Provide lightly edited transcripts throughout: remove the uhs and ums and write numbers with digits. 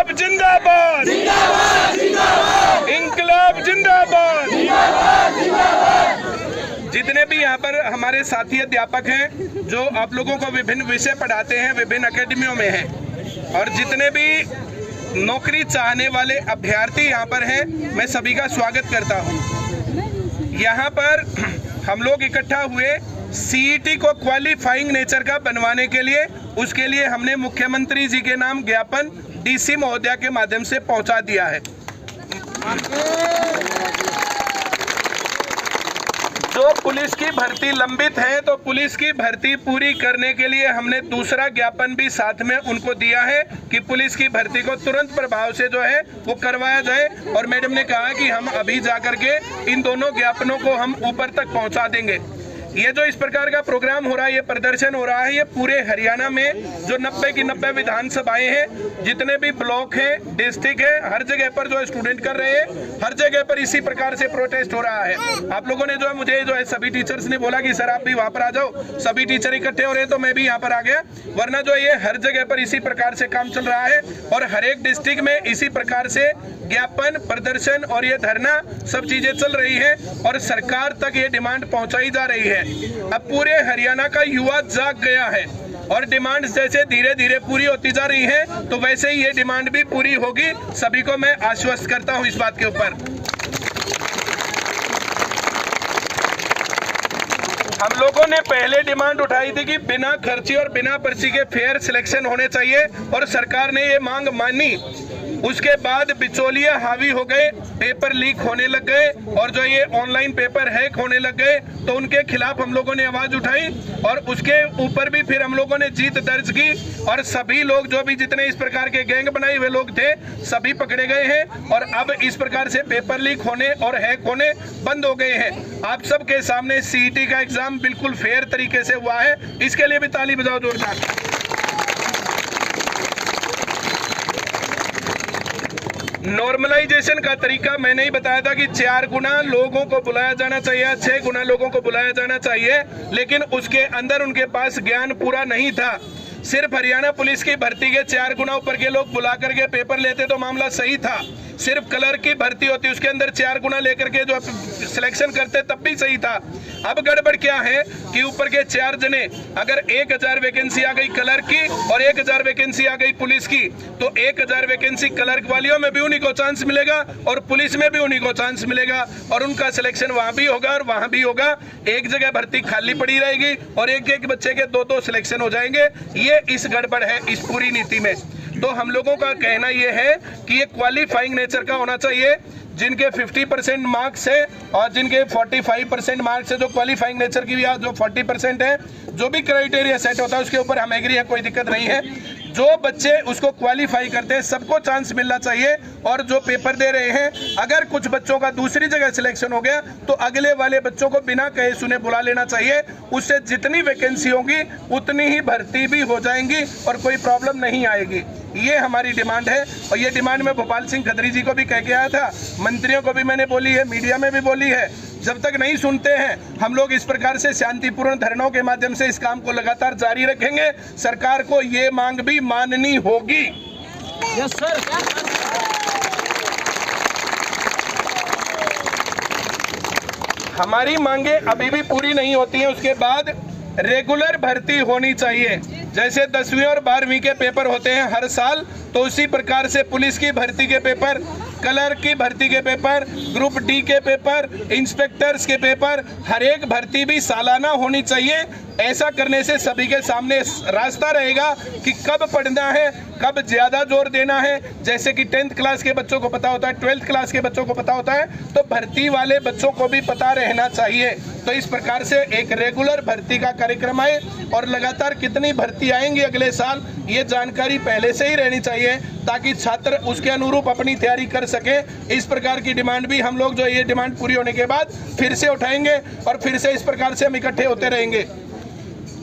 इंकलाब जिंदाबाद, इंकलाब जिंदाबाद। जितने भी यहाँ पर हमारे साथी अध्यापक हैं जो आप लोगों को विभिन्न विषय पढ़ाते हैं, विभिन्न अकेडमियों में हैं, और जितने भी नौकरी चाहने वाले अभ्यर्थी यहाँ पर हैं, मैं सभी का स्वागत करता हूँ। यहाँ पर हम लोग इकट्ठा हुए सीईटी को क्वालिफाइंग नेचर का बनवाने के लिए। उसके लिए हमने मुख्यमंत्री जी के नाम ज्ञापन डीसी महोदया के माध्यम से पहुंचा दिया है। जो पुलिस की भर्ती लंबित है, तो पुलिस की भर्ती पूरी करने के लिए हमने दूसरा ज्ञापन भी साथ में उनको दिया है कि पुलिस की भर्ती को तुरंत प्रभाव से जो है वो करवाया जाए। और मैडम ने कहा कि हम अभी जाकर के इन दोनों ज्ञापनों को हम ऊपर तक पहुंचा देंगे। ये जो इस प्रकार का प्रोग्राम हो रहा है, ये प्रदर्शन हो रहा है, ये पूरे हरियाणा में जो 90 की 90 विधानसभाएं हैं, जितने भी ब्लॉक हैं, डिस्ट्रिक्ट है, हर जगह पर जो स्टूडेंट कर रहे हैं, हर जगह पर इसी प्रकार से प्रोटेस्ट हो रहा है। आप लोगों ने जो है मुझे जो है सभी टीचर्स ने बोला कि सर आप भी वहां पर आ जाओ, सभी टीचर इकट्ठे हो रहे हैं, तो मैं भी यहाँ पर आ गया। वरना जो ये हर जगह पर इसी प्रकार से काम चल रहा है और हर एक डिस्ट्रिक्ट में इसी प्रकार से ज्ञापन, प्रदर्शन और ये धरना सब चीजें चल रही है और सरकार तक ये डिमांड पहुंचाई जा रही है। अब पूरे हरियाणा का युवा जाग गया है और डिमांड जैसे धीरे धीरे पूरी होती जा रही है, तो वैसे ही ये डिमांड भी पूरी होगी। सभी को मैं आश्वस्त करता हूं इस बात के ऊपर। हम लोगों ने पहले डिमांड उठाई थी कि बिना खर्ची और बिना पर्ची के फेयर सिलेक्शन होने चाहिए और सरकार ने ये मांग मानी। उसके बाद बिचौलिया हावी हो गए, पेपर लीक होने लग गए और जो ये ऑनलाइन पेपर हैक होने लग गए, तो उनके खिलाफ हम लोगों ने आवाज उठाई और उसके ऊपर भी फिर हम लोगों ने जीत दर्ज की और सभी लोग जो भी जितने इस प्रकार के गैंग बनाए हुए लोग थे, सभी पकड़े गए हैं और अब इस प्रकार से पेपर लीक होने और हैक होने बंद हो गए हैं। आप सबके सामने सीईटी का एग्जाम बिल्कुल फेयर तरीके से हुआ है, इसके लिए भी ताली बजाओ जोरदार। नॉर्मलाइजेशन का तरीका मैंने ही बताया था कि 4 गुना लोगों को बुलाया जाना चाहिए, 6 गुना लोगों को बुलाया जाना चाहिए, लेकिन उसके अंदर उनके पास ज्ञान पूरा नहीं था। सिर्फ हरियाणा पुलिस की भर्ती के 4 गुना ऊपर के लोग बुला करके पेपर लेते तो मामला सही था। सिर्फ कलर की भर्ती होती, उसके अंदर 4 गुना लेकर के जो सिलेक्शन करते तब भी सही था। अब गड़बड़ क्या है कि ऊपर के 4 जने, अगर 1000 वैकेंसी आ गई कलर की और 1000 वैकेंसी आ गई पुलिस की, तो 1000 वैकेंसी कलर वालियों में भी उन्हीं को चांस मिलेगा और पुलिस में भी उन्हीं को चांस मिलेगा और उनका सिलेक्शन वहां भी होगा और वहां भी होगा। एक जगह भर्ती खाली पड़ी रहेगी और एक बच्चे के 2-2 सिलेक्शन हो जाएंगे। ये इस गड़बड़ है इस पूरी नीति में। तो हम लोगों का कहना यह है कि ये क्वालिफाइंग नेचर का होना चाहिए। जिनके 50% मार्क्स है और जिनके 45% मार्क्स है, जो क्वालिफाइंग नेचर की जो 40% है, जो भी क्राइटेरिया सेट होता है उसके ऊपर हम एग्री है, कोई दिक्कत नहीं है। जो बच्चे उसको क्वालिफाई करते हैं सबको चांस मिलना चाहिए और जो पेपर दे रहे हैं, अगर कुछ बच्चों का दूसरी जगह सिलेक्शन हो गया तो अगले वाले बच्चों को बिना कहे सुने बुला लेना चाहिए। उससे जितनी वैकेंसी होगी उतनी ही भर्ती भी हो जाएंगी और कोई प्रॉब्लम नहीं आएगी। ये हमारी डिमांड है और ये डिमांड मैं भोपाल सिंह खत्री जी को भी कह के आया था, मंत्रियों को भी मैंने बोली है, मीडिया में भी बोली है। जब तक नहीं सुनते हैं हम लोग इस प्रकार से शांतिपूर्ण धरनों के माध्यम से इस काम को लगातार जारी रखेंगे। सरकार को ये मांग भी माननी होगी। Yes sir. हमारी मांगे अभी भी पूरी नहीं होती हैं। उसके बाद रेगुलर भर्ती होनी चाहिए। जैसे 10वीं और 12वीं के पेपर होते हैं हर साल, तो उसी प्रकार से पुलिस की भर्ती के पेपर, कलर की भर्ती के पेपर, ग्रुप डी के पेपर, इंस्पेक्टर्स के पेपर, हर एक भर्ती भी सालाना होनी चाहिए। ऐसा करने से सभी के सामने रास्ता रहेगा कि कब पढ़ना है, कब ज्यादा जोर देना है। जैसे कि 10th क्लास के बच्चों को पता होता है, 12th क्लास के बच्चों को पता होता है, तो भर्ती वाले बच्चों को भी पता रहना चाहिए। तो इस प्रकार से एक रेगुलर भर्ती का कार्यक्रम आए और लगातार कितनी भर्ती आएंगी अगले साल, ये जानकारी पहले से ही रहनी चाहिए ताकि छात्र उसके अनुरूप अपनी तैयारी कर सके। इस प्रकार की डिमांड भी हम लोग जो ये डिमांड पूरी होने के बाद फिर से उठाएंगे और फिर से इस प्रकार से हम इकट्ठे होते रहेंगे।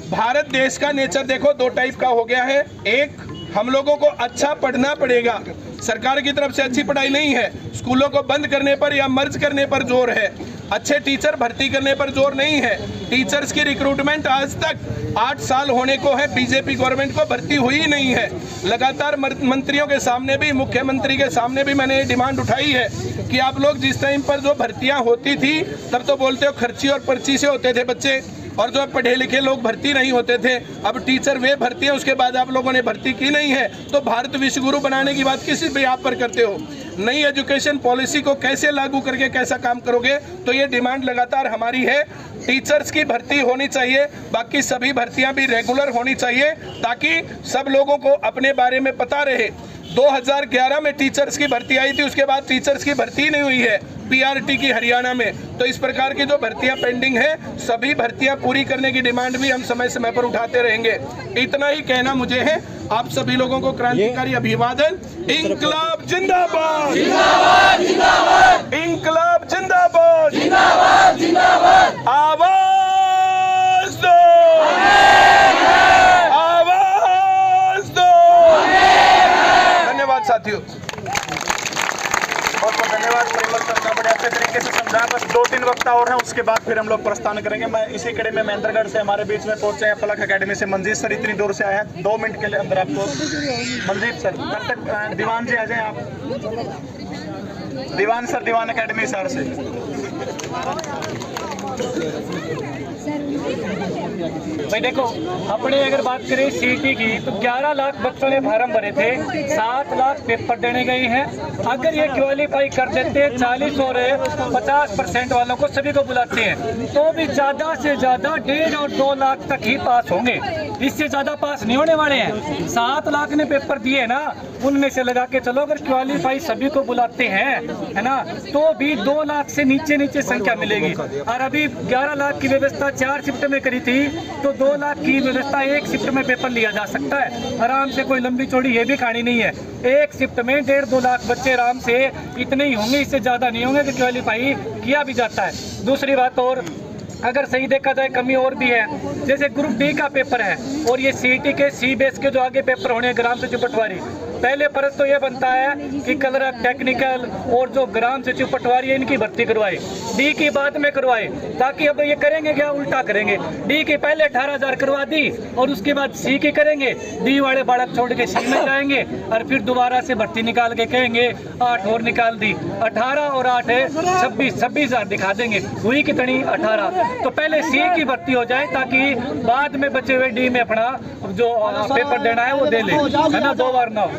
भारत देश का नेचर देखो 2 टाइप का हो गया है। एक, हम लोगों को अच्छा पढ़ना पड़ेगा, सरकार की तरफ से अच्छी पढ़ाई नहीं है, स्कूलों को बंद करने पर या मर्ज करने पर जोर है। अच्छे टीचर भर्ती करने पर जोर नहीं है। टीचर्स की रिक्रूटमेंट आज तक 8 साल होने को है, बीजेपी गवर्नमेंट को भर्ती हुई नहीं है। लगातार मंत्रियों के सामने भी, मुख्यमंत्री के सामने भी मैंने ये डिमांड उठाई है कि आप लोग जिस टाइम पर जो भर्तियां होती थी तब तो बोलते हो खर्ची और पर्ची से होते थे बच्चे, और जो पढ़े लिखे लोग भर्ती नहीं होते थे। अब टीचर वे भर्ती है, उसके बाद आप लोगों ने भर्ती की नहीं है, तो भारत विश्व गुरु बनाने की बात किस पे आप पर करते हो? नई एजुकेशन पॉलिसी को कैसे लागू करके कैसा काम करोगे? तो ये डिमांड लगातार हमारी है। टीचर्स की भर्ती होनी चाहिए, बाकी सभी भर्तियां भी रेगुलर होनी चाहिए, ताकि सब लोगों को अपने बारे में पता रहे। 2011 में टीचर्स की भर्ती आई थी, उसके बाद टीचर्स की भर्ती नहीं हुई है पीआरटी की हरियाणा में। तो इस प्रकार की जो भर्तियां पेंडिंग है, सभी भर्तियां पूरी करने की डिमांड भी हम समय समय पर उठाते रहेंगे। इतना ही कहना मुझे है। आप सभी लोगों को क्रांतिकारी अभिवादन। इंकलाब जिंदाबाद, इंकलाब जिंदाबाद, आवाज दो, आवाज दो। धन्यवाद साथियों। बहुत बहुत धन्यवाद परिमल सर का, बड़े अच्छे तरीके से समझा। बस 2-3 वक्ता और हैं, उसके बाद फिर हम लोग प्रस्थान करेंगे। मैं इसी कड़ी में महेंद्रगढ़ से हमारे बीच में पहुंचे हैं फलक एकेडमी से मंजीत सर, इतनी दूर से आए हैं। 2 मिनट के लिए अंदर आपको मंजीत सर, तब तक दीवान जी आ जाए आप। दीवान सर, दीवान एकेडमी सर से। भाई देखो, अपने अगर बात करें सीटी की तो 11 लाख बच्चों ने फार्म भरे थे, 7 लाख पेपर देने गए हैं। अगर ये क्वालिफाई कर देते 40 और 50% वालों को सभी को बुलाते हैं, तो भी ज़्यादा से ज़्यादा 1.5 और 2 लाख तक ही पास होंगे। इससे ज़्यादा पास नहीं होने वाले हैं। 7 लाख ने पेपर दिए ना, उनमें से लगा के चलो अगर क्वालिफाई सभी को बुलाते हैं, है ना, तो भी 2 लाख से नीचे संख्या मिलेगी। और अभी 11 लाख की व्यवस्था 4 शिफ्ट में करी थी, तो 2 लाख की व्यवस्था 1 शिफ्ट में पेपर लिया जा सकता है आराम से। कोई लंबी चौड़ी ये भी कहानी नहीं है। 1 शिफ्ट में 1.5-2 लाख बच्चे आराम से इतने ही होंगे, इससे ज़्यादा नहीं होंगे कि क्वालिफाई किया भी जाता है। दूसरी बात, और अगर सही देखा जाए कमी और भी है, जैसे ग्रुप डी का पेपर है और ये सीटी के सी बेस के जो आगे पेपर होने ग्राम सचिव पटवारी, पहले फर्ज तो ये बनता है कि क्लर्क, टेक्निकल और जो ग्राम सचिव पटवारी है इनकी भर्ती करवाए, डी की बाद में करवाए, ताकि अब ये करेंगे क्या, उल्टा करेंगे। डी की पहले 18,000 करवा दी और उसके बाद सी की करेंगे, डी वाले बालक छोड़ के सी में जाएंगे और फिर दोबारा से भर्ती निकाल के कहेंगे 8 और निकाल दी। 18 और 8 है 26,000 दिखा देंगे, हुई कितनी 18। तो पहले सी की भर्ती हो जाए ताकि बाद में बचे हुए डी में अपना जो पेपर देना है वो दे ले, है ना, 2 बार ना हो।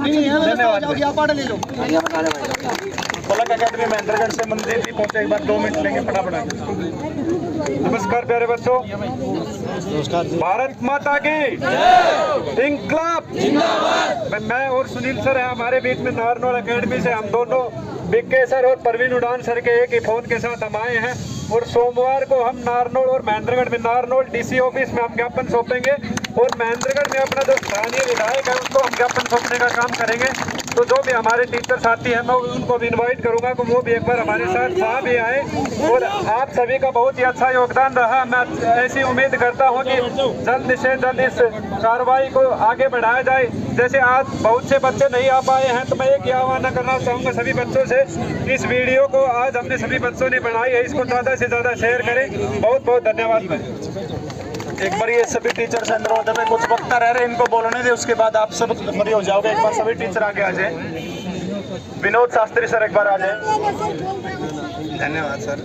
धन्यवाद। फलक एकेडमी महेंद्रगढ़ से मंजीत जी पहुंचे, एक बार 2 मिनट लेंगे फटाफट। नमस्कार प्यारे बच्चों, भारत माता की इंकलाब जिंदाबाद। मैं और सुनील सर है हमारे बीच में नारनौल एकेडमी से। हम दोनों बिक्के सर और परवीन उड़ान सर के एक ही फोन के साथ हम आए हैं और सोमवार को हम नारनौल और महेंद्रगढ़ में, नारनौल डीसी ऑफिस में हम ज्ञापन सौंपेंगे और महेंद्रगढ़ में अपना जो स्थानीय विधायक है उनको हम ज्ञापन सौंपने का काम करेंगे। तो जो भी हमारे टीचर साथी हैं मैं उनको भी इन्वाइट करूंगा कि वो भी एक बार हमारे साथ वहाँ भी आए। और आप सभी का बहुत ही अच्छा योगदान रहा। मैं ऐसी उम्मीद करता हूँ कि जल्द से जल्द इस कार्रवाई को आगे बढ़ाया जाए। जैसे आज बहुत से बच्चे नहीं आ पाए हैं, तो मैं एक ही आह्वान करना चाहूँगा सभी बच्चों से, इस वीडियो को आज हमने सभी बच्चों ने बनाई है, इसको ज़्यादा से ज़्यादा शेयर करें। बहुत बहुत धन्यवाद। एक बार ये सभी टीचर्स अंदर होते हैं, कुछ वक्ता रह रहे हैं, इनको बोलने दे, उसके बाद आप सब फ्री हो जाओगे। एक बार सभी टीचर आगे आ जाए। विनोद शास्त्री सर एक बार आ जाए। धन्यवाद सर।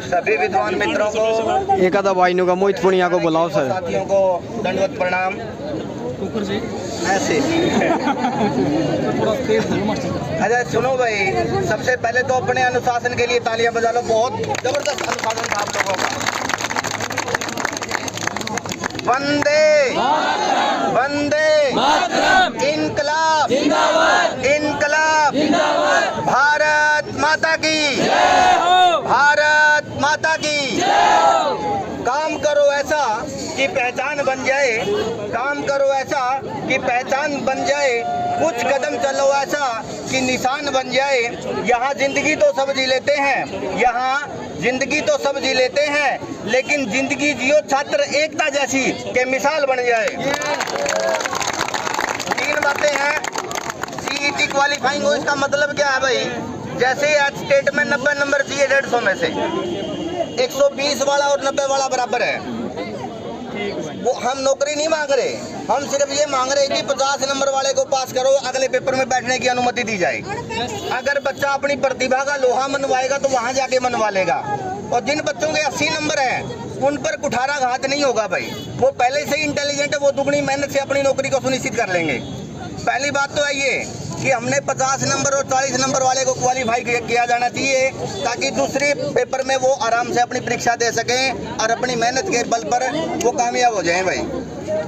सभी विद्वान मित्रों को, एक आधा भाइयों का मोहित पुनिया को बुलाओ सर, साथियों को दंडवत प्रणाम। ऐसे अच्छा सुनो भाई, सबसे पहले तो अपने अनुशासन के लिए तालियां बजा लो। बहुत जबरदस्त अनुशासन था आप लोगों का। वंदे वंदे इनकलाब जिंदाबाद, इनकलाब जिंदाबाद। भारत माता की, भारत माता की। काम करो ऐसा कि पहचान बन जाए, काम करो ऐसा कि पहचान बन जाए, कुछ कदम चलो ऐसा कि निशान बन जाए। यहाँ जिंदगी तो सब जी लेते हैं, यहाँ जिंदगी तो सब जी लेते हैं, लेकिन जिंदगी जियो छात्र एकता जैसी के मिसाल बन जाए। 3 बातें हैं। सीईटी क्वालिफाइंग हो, इसका मतलब क्या है भाई? जैसे आज स्टेट में 90 नंबर चाहिए 150 में से, 120 वाला और 90 वाला बराबर है। वो हम नौकरी नहीं मांग रहे, हम सिर्फ ये मांग रहे कि 50 नंबर वाले को पास करो, अगले पेपर में बैठने की अनुमति दी जाए। अगर बच्चा अपनी प्रतिभा का लोहा मनवाएगा तो वहां जाके मनवा लेगा, और जिन बच्चों के 80 नंबर हैं उन पर कुठाराघात नहीं होगा भाई। वो पहले से ही इंटेलिजेंट है, वो दुगनी मेहनत से अपनी नौकरी को सुनिश्चित कर लेंगे। पहली बात तो है ये कि हमने 50 नंबर और 40 नंबर वाले को क्वालिफाई किया जाना चाहिए, ताकि दूसरे पेपर में वो आराम से अपनी परीक्षा दे सकें और अपनी मेहनत के बल पर वो कामयाब हो जाएं भाई।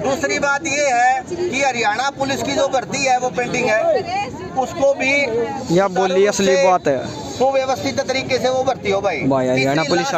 दूसरी बात ये है कि हरियाणा पुलिस की जो भर्ती है वो पेंडिंग है, उसको भी या बोलिए असली बात है, सुव्यवस्थित तरीके से वो भर्ती हो भाई। हरियाणा पुलिस